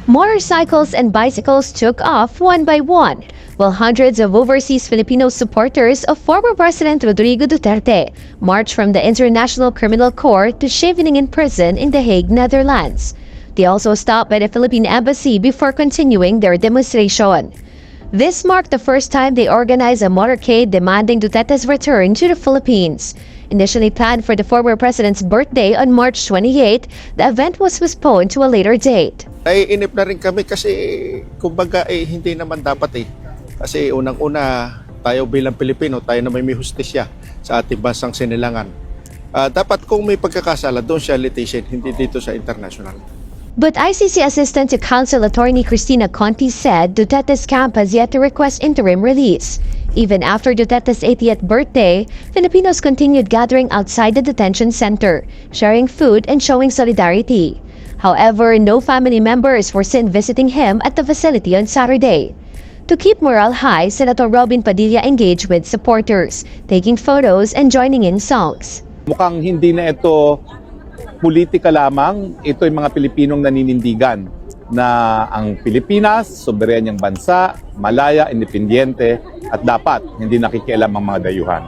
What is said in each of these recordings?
Motorcycles and bicycles took off one by one, while hundreds of overseas Filipino supporters of former President Rodrigo Duterte marched from the International Criminal Court to Scheveningen prison in The Hague, Netherlands. They also stopped by the Philippine Embassy before continuing their demonstration. This marked the first time they organized a motorcade demanding Duterte's return to the Philippines. Initially planned for the former president's birthday on March 28, the event was postponed to a later date. Naiinip na rin kami kasi kumbaga hindi naman dapat Kasi unang-una tayo bilang Pilipino, tayo na may hustisya sa ating bansang sinilangan. Dapat kung may pagkakasala, doon siya litigation, hindi dito sa international. But ICC Assistant to Counsel Attorney Cristina Conti said Duterte's camp has yet to request interim release. Even after Duterte's 80th birthday, Filipinos continued gathering outside the detention center, sharing food and showing solidarity. However, no family members were seen visiting him at the facility on Saturday. To keep morale high, Senator Robin Padilla engaged with supporters, taking photos and joining in songs. Mukhang hindi na ito politika lamang, ito ay mga Pilipinong naninindigan na ang Pilipinas, soberanyang bansa, malaya, independyente at dapat hindi nakikialam ang mga dayuhan.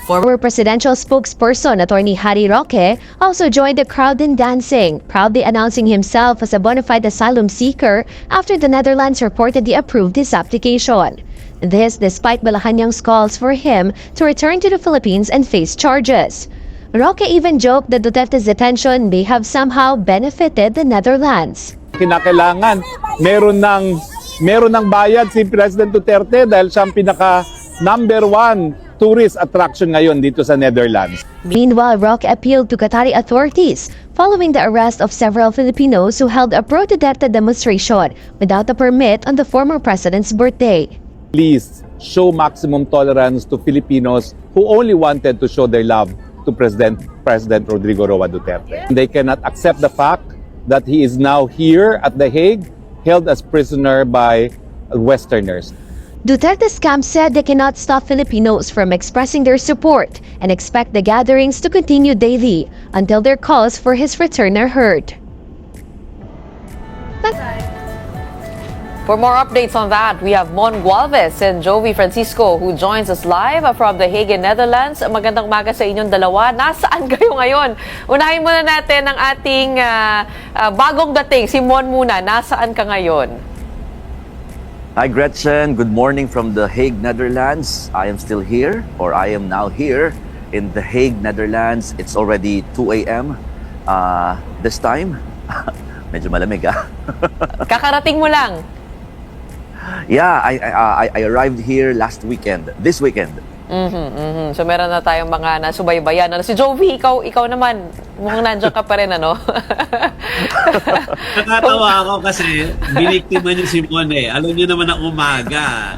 Former presidential spokesperson Attorney Harry Roque also joined the crowd in dancing, proudly announcing himself as a bona fide asylum seeker after the Netherlands reportedly approved his application. This despite Malacanang's calls for him to return to the Philippines and face charges. Roque even joked that Duterte's detention may have somehow benefited the Netherlands. Kinakailangan meron ng bayad si President Duterte dahil siya ang pinaka number 1 tourist attraction ngayon dito sa Netherlands. Meanwhile, Roque appealed to Qatari authorities following the arrest of several Filipinos who held a pro-Duterte demonstration without a permit on the former president's birthday. Please show maximum tolerance to Filipinos who only wanted to show their love to President Rodrigo Roa Duterte. They cannot accept the fact that he is now here at The Hague, held as prisoner by Westerners. Duterte's camp said they cannot stop Filipinos from expressing their support and expect the gatherings to continue daily until their calls for his return are heard. For more updates on that, we have Mon Gualvez and Jovi Francisco who joins us live from The Hague, Netherlands. Magandang umaga sa inyong dalawa. Nasaan kayo ngayon? Unahin muna natin ang ating bagong dating. Si Mon muna, nasaan ka ngayon? Hi Gretchen, good morning from The Hague, Netherlands. I am still here, or I am now here in The Hague, Netherlands. It's already 2 a.m. This time. Medyo malamig Kakarating mo lang? Yeah, I arrived here this weekend. So meron na tayong mga nasubaybayan. Si Jovi, ikaw naman, mukhang nandiyan ka pa rin, ano? Nakatawa ako kasi biniktima niyo si Mon Alam niyo naman ang umaga.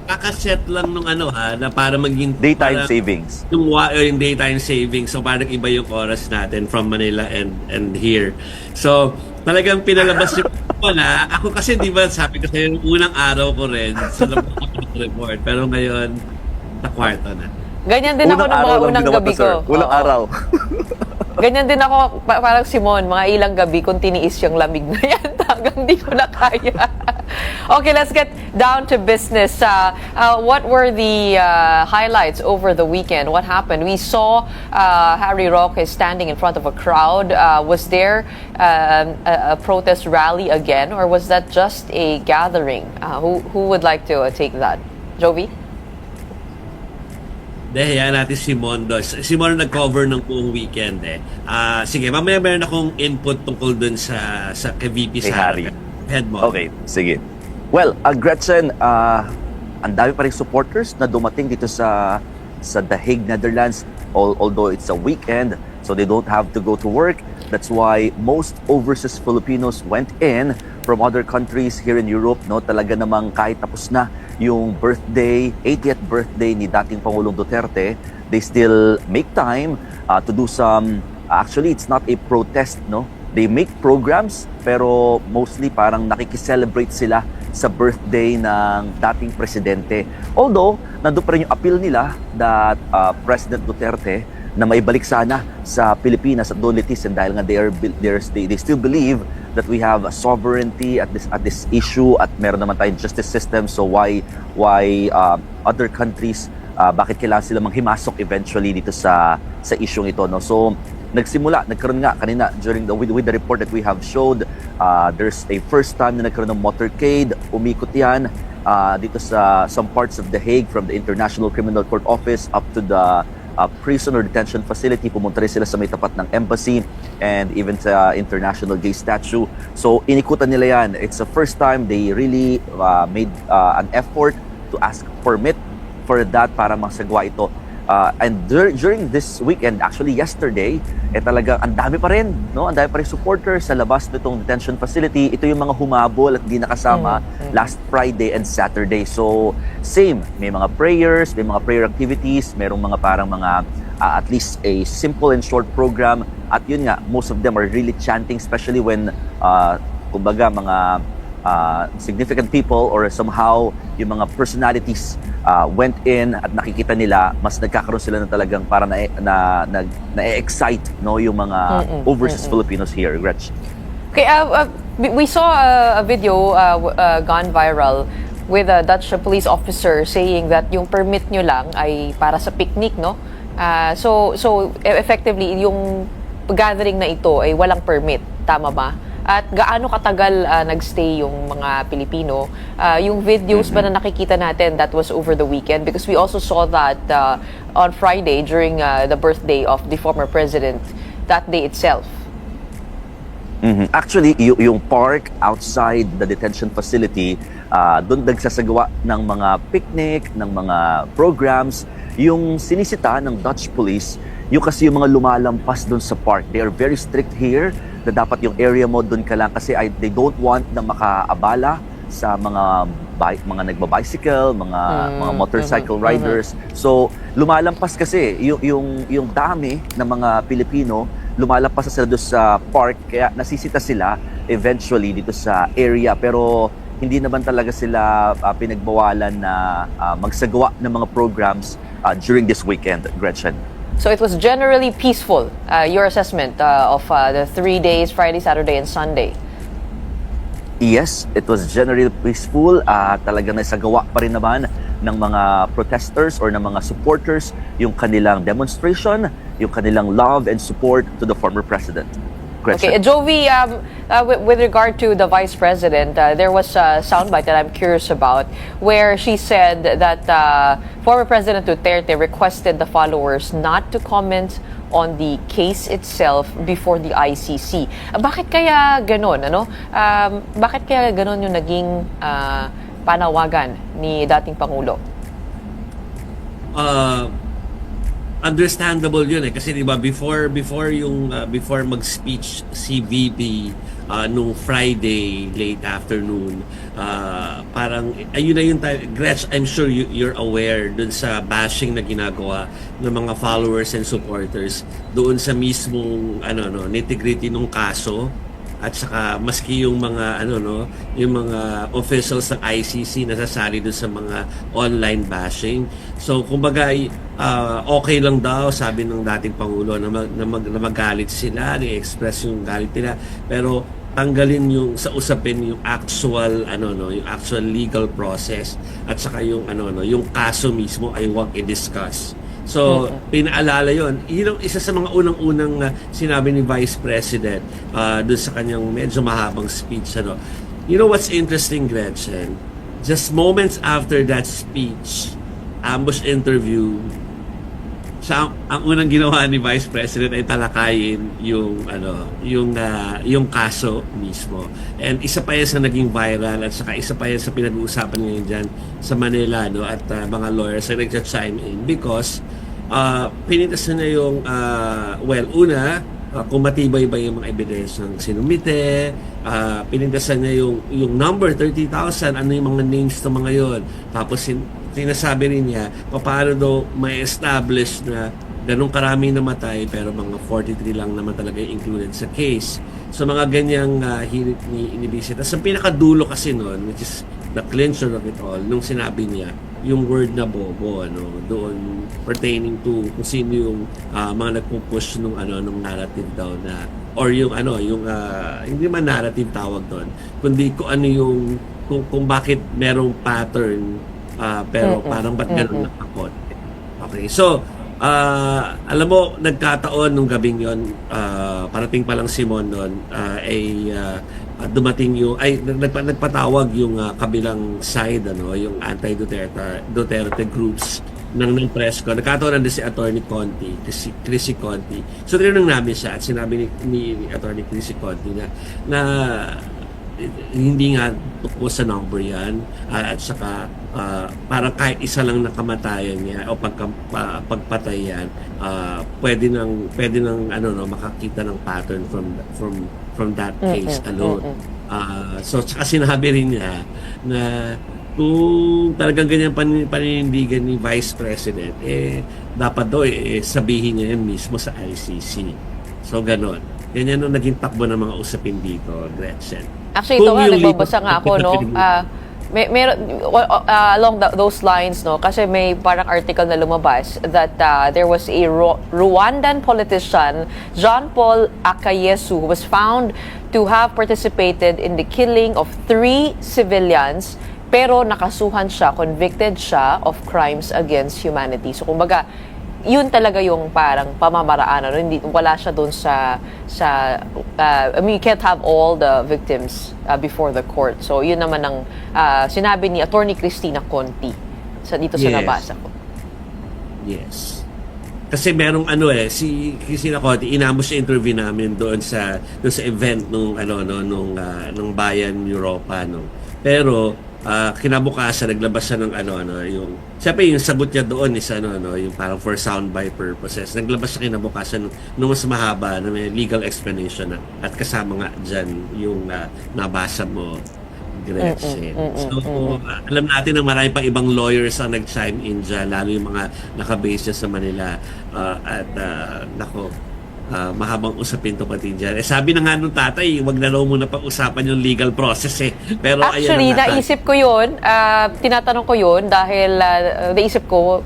Kakaset lang nung na para maging Daytime savings. Yung daytime savings. So parang iba yung oras natin from Manila and here. So talagang pinalabas yung ako kasi di ba sabi ko sa'yo, unang araw ko rin sa report. Pero ngayon, sa kwarto na. Ganyan din ako ng mga unang gabi ko. Unang araw. Ganyan din ako, parang Simon, mga ilang gabi kung tiniis yung lamig na yan. Hanggang di ko na kaya. Okay, let's get down to business. What were the highlights over the weekend? What happened? We saw Harry Roque standing in front of a crowd. Was there a protest rally again, or was that just a gathering? Who would like to take that? Jovi? Dahil natin si Mon doon. Si Mon nag-cover ng buong weekend Sige, mamaya meron akong input tungkol dun sa kay VP Sara. Head mo. Okay, sige. Well, Gretchen, ang dami pa rin supporters na dumating dito sa The Hague, Netherlands, although it's a weekend, so they don't have to go to work. That's why most overseas Filipinos went in from other countries here in Europe. No, talaga namang kahit tapos na yung 80th birthday ni dating Pangulong Duterte, they still make time to do some, actually it's not a protest, no? They make programs, pero mostly parang nakikicelebrate sila sa birthday ng dating presidente. Although, nandun pa rin yung appeal nila that President Duterte na maibalik sana sa Pilipinas at doon litisin dahil nga they still believe that we have a sovereignty at this issue at meron naman tayong justice system, so why other countries bakit kailangan sila manghimasok eventually dito sa issue ito, no? So nagkaroon nga kanina during with the report that we have showed, there's a first time na nagkaroon ng motorcade, umikot yan dito sa some parts of The Hague from the International Criminal Court office up to the prison or detention facility. Pumunta rin sila sa may tapat ng embassy and even sa International Gay Statue. So inikutan nila yan. It's the first time they really made an effort to ask permit for that para masagwa ito. And during this weekend, actually yesterday, talaga ang dami pa rin, no? Ang dami pa rin supporters sa labas nitong detention facility. Ito yung mga humabol at di nakasama last Friday and Saturday. So same, may mga prayers, may mga prayer activities, merong mga parang mga at least a simple and short program. At yun nga, most of them are really chanting, especially when kumbaga mga significant people or somehow yung mga personalities went in at nakikita nila, mas nagkakaroon sila ng talagang para na-excite, no, yung mga overseas Filipinos here, Gretch. Okay, we saw a video gone viral with a Dutch police officer saying that yung permit nyo lang ay para sa picnic, no? So effectively, yung gathering na ito ay walang permit, tama ba? At gaano katagal nagstay yung mga Pilipino? Yung videos ba na nakikita natin, that was over the weekend? Because we also saw that on Friday during the birthday of the former president, that day itself. Actually, yung park outside the detention facility, doon nagsasagawa ng mga picnic, ng mga programs. Yung sinisita ng Dutch police, yung kasi yung mga lumalampas doon sa park, they are very strict here na dapat yung area mo doon ka lang kasi they don't want na makaabala sa mga nagba-bicycle, mga motorcycle riders. So lumalampas kasi yung dami ng mga Pilipino, lumalampas sila doon sa park, kaya nasisita sila eventually dito sa area, pero hindi naman talaga sila pinagbawalan na magsagawa ng mga programs during this weekend, Gretchen. So it was generally peaceful, your assessment of the 3 days, Friday, Saturday, and Sunday? Yes, it was generally peaceful. Talagang nasagawa pa rin naman ng mga protesters or ng mga supporters yung kanilang demonstration, yung kanilang love and support to the former president. Gretchen. Okay, Jovi, with regard to the Vice President, there was a soundbite that I'm curious about where she said that former President Duterte requested the followers not to comment on the case itself before the ICC. Bakit kaya ganon, ano? Bakit kaya ganon yung naging panawagan ni dating Pangulo? Understandable yun kasi di ba before mag-speech si VP nung Friday late afternoon, parang ayun na yung time. Gretch, I'm sure you're aware dun sa bashing na ginagawa ng mga followers and supporters doon sa mismong nitty-gritty nung kaso. At saka maski yung mga yung mga officials ng ICC nasasali doon sa mga online bashing. So kumbaga okay lang daw, sabi ng dating Pangulo, na magalit sila, i-express yung galit nila, pero tanggalin yung sa usapin yung actual yung actual legal process, at saka yung yung kaso mismo ay huwag i-discuss. So, pinaalala yon. Yun isa sa mga unang-unang sinabi ni Vice President doon sa kanyang medyo mahabang speech. You know what's interesting, Gretchen? Just moments after that speech, ambush interview, ang unang ginawa ni Vice President ay talakayin yung kaso mismo. And isa pa yan sa naging viral, at saka isa pa yan sa pinag-uusapan ngayon dyan sa Manila, at mga lawyers ay nag-chime in because pinintas na yung kung matibay ba yung mga ebidensyang sinumite, pinintasan niya yung number 30,000, ano yung mga names ng mga yon. Tapos sinasabi rin niya paano daw may establish na ganun karaming namatay pero mga 43 lang naman talaga included sa case. So mga ganyang hirit ni Inibisi. Tapos ang pinakadulo kasi noon, which is the clincher of it all, nung sinabi niya yung word na bobo doon pertaining to kung sino yung mga nagpo-push nung nung narrative daw na or yung hindi man narrative tawag doon kundi kung ano yung kung bakit merong pattern pero parang ba't ganun nakakot. Okay, so alam mo, nagkataon nung gabing yon, parating pa lang si Mon noon, dumating nagpatawag yung kabilang side, yung anti-Duterte groups ng press ko. Nagkataon na si Attorney Conti, Chrissy Conti. So tinanong namin siya at sinabi ni Attorney Chrissy Conti na hindi nga tukos sa number yan at saka parang kahit isa lang nakamatayan niya o pagpatay yan pwede nang makakita ng pattern from that case alone. So saka sinabi rin niya na kung talagang ganyan paninindigan ni Vice President dapat daw sabihin niya yan mismo sa ICC. So ganon. Ganyan nung naging takbo ng mga usapin dito, Gretchen. Actually, ito nga, nagbabasa nga ako, along those lines, kasi may parang article na lumabas that there was a Rwandan politician, Jean Paul Akayesu, who was found to have participated in the killing of 3 civilians, pero nakasuhan siya, convicted siya of crimes against humanity. So, kumbaga, yun talaga yung parang pamamaraan. Hindi, wala siya doon I mean, you can't have all the victims before the court. So, yun naman ang sinabi ni Attorney Cristina Conti dito sa nabasa ko. Yes. Kasi merong si Cristina Conti, inamos siya interview namin doon sa event nung Bayan Europa Pero kinabukasan naglabas siya ng yung siyempre yung sagot niya doon is yung parang for soundbite purposes. Naglabas siya kinabukasan nung mas mahaba na may legal explanation at kasama nga dyan yung nabasa mo, Gretchen. So alam natin na marami pang ibang lawyers ang nag-chime in dyan, lalo yung mga nakabase sa Manila mahabang usapin to pati dyan. Sabi na nga nung tatay, wag na raw muna pag-usapan yung legal process Pero actually, naisip ko yun, tinatanong ko yun dahil naisip ko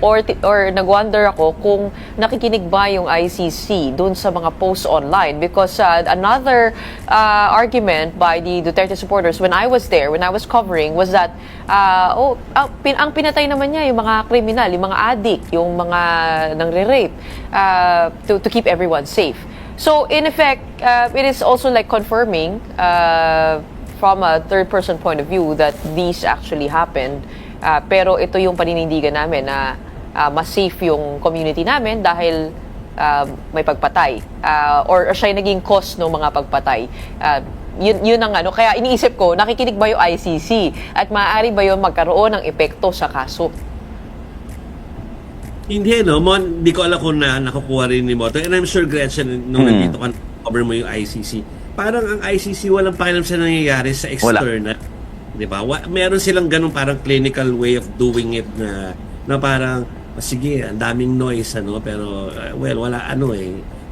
or nag-wonder ako kung nakikinig ba yung ICC dun sa mga posts online because another argument by the Duterte supporters when I was there, when I was covering, was that ang pinatay naman niya yung mga kriminal, yung mga addict, yung mga nangre-rape to keep everyone safe. So in effect, it is also like confirming from a third-person point of view that these actually happened. Pero ito yung paninindigan namin na mas safe yung community namin dahil may pagpatay or siya yung naging cause ng mga pagpatay. Yun ang kaya iniisip ko, nakikinig ba yung ICC at maaari ba yun magkaroon ng epekto sa kaso? Hindi, Mon, di ko alam kung nakukuha rin ni Moto. And I'm sure, Gretchen, nung nandito ka, cover mo yung ICC. Parang ang ICC, walang pakialam sa nangyayari sa external. Di ba? Meron silang ganun parang clinical way of doing it na parang, sige, ang daming noise, pero, wala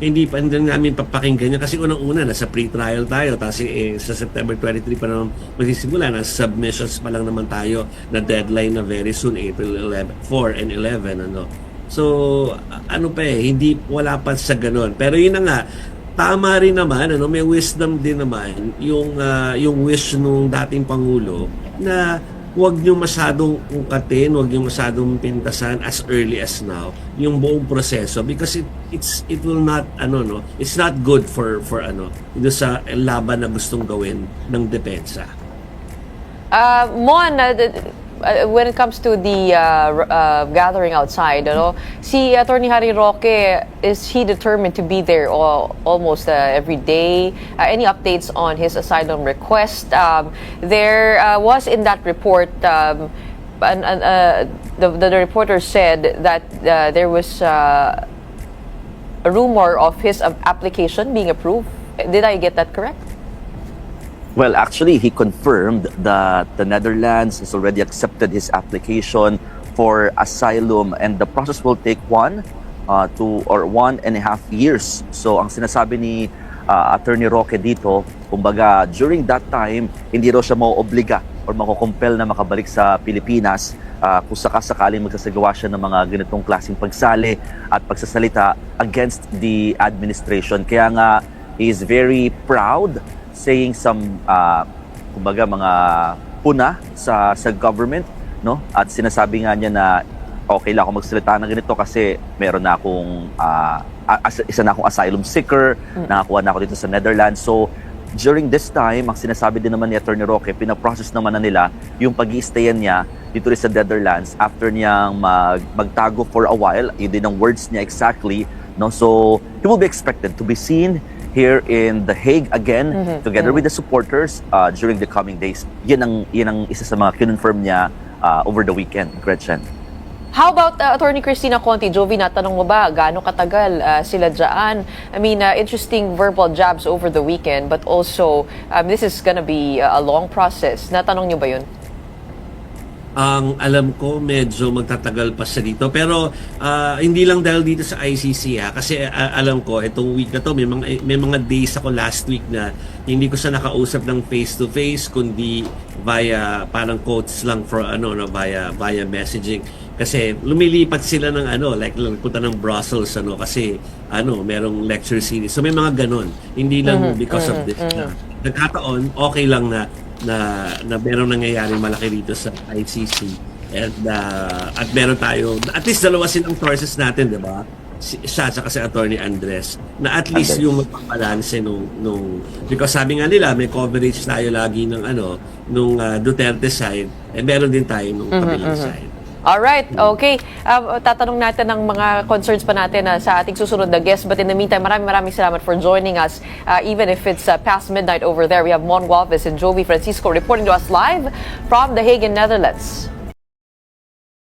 Hindi pa namin papakinggan niya kasi unang-una, nasa pre-trial tayo. Tapos sa September 23 pa naman magsisimula, nasa submissions pa lang naman tayo na deadline na very soon, April 4 and 11, So, hindi, wala pa sa ganun. Pero yun na nga, tama rin naman, may wisdom din naman yung wish nung dating Pangulo na huwag niyo masyadong ungkatin, huwag niyo masyadong pintasan as early as now yung buong proseso because it will not it's not good for ito sa laban na gustong gawin ng depensa. Mon, when it comes to the gathering outside, si Attorney Harry Roque, is he determined to be there almost every day? Any updates on his asylum request? There was in that report, the reporter said that there was a rumor of his application being approved. Did I get that correct? Well, actually, he confirmed that the Netherlands has already accepted his application for asylum and the process will take 1 to 1.5 years. So, ang sinasabi ni Attorney Roque dito, kumbaga, during that time, hindi raw siya mauobliga or makukumpel na makabalik sa Pilipinas kung sakasakaling magsasagawa siya ng mga ganitong klaseng pagsali at pagsasalita against the administration. Kaya nga, he is very proud saying some kumbaga mga puna sa government, no? At sinasabi nga niya na okay lang ako magsalita ng ganito kasi meron na akong isa na akong asylum seeker, nakakuha na ako dito sa Netherlands. So during this time, ang sinasabi din naman ni Attorney Roque, pinaprocess naman na nila yung pag-i-stayan niya dito rin sa Netherlands after niyang magtago for a while. Yun din ang words niya exactly, no? So he will be expected to be seen here in The Hague again, together with the supporters during the coming days. Yan ang isa sa mga kinonfirm niya over the weekend, Gretchen. How about Attorney Cristina Conti? Jovi, natanong mo ba gaano katagal sila dyan? I mean, interesting verbal jabs over the weekend, but also this is gonna be a long process. Natanong niyo ba yun? Ang alam ko, medyo magtatagal pa siya dito. Pero hindi lang dahil dito sa ICC kasi alam ko, itong week na to, may mga days ako last week na hindi ko siya nakausap ng face-to-face, kundi via parang quotes lang for via messaging. Kasi lumilipat sila ng like punta ng Brussels kasi merong lecture series. So may mga ganon. Hindi lang because of this. Nagkataon, okay lang na merong nangyayari malaki dito sa ICC. And at meron tayo, at least dalawa silang sources natin, di ba? Siya at si Attorney Andres, na at least yung magpapalanse nung because sabi nga nila may coverage tayo lagi ng nung Duterte side, meron din tayo nung kabilang side. Alright, okay. Tatanong natin ng mga concerns pa natin sa ating susunod na guest. But in the meantime, maraming salamat for joining us. Even if it's past midnight over there, we have Mon Walvis and Jovi Francisco reporting to us live from The Hague in Netherlands.